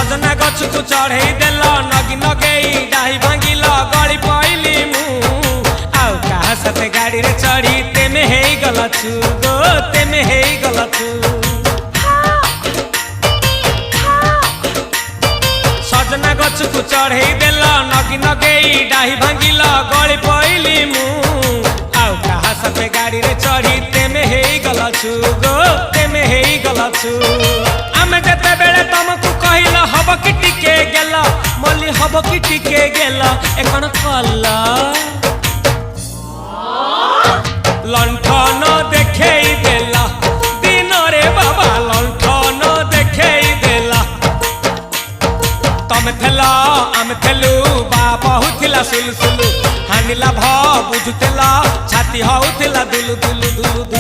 सजना गछ को चढ़े देल नगी नगेई डाही भांगिल गली पइली मु आउ कहा साथे गाड़ी रे चढ़ी तेमे हे गलछु गो तेमे हे गलछु सजना गछ को चढ़े देल नगी नगेई डाही भांगिल गली पइली मु आउ कहा साथे गाड़ी रे चढ़ी तेमे हे गलछु गो तेमे हे गलछु आमे जते बेले तुमको कहिल हब कि टिके गेल मल्ली हब कि टिके गेल एकन कल लंठन देखेई देला दिन रे बाबा लंठन देखेई देला तमे थेला आमे थेलु बाबा हुथिला सुलु सुलु हानिला भ बुझुतेला छाती हउथिला दुलु दुलु दुलु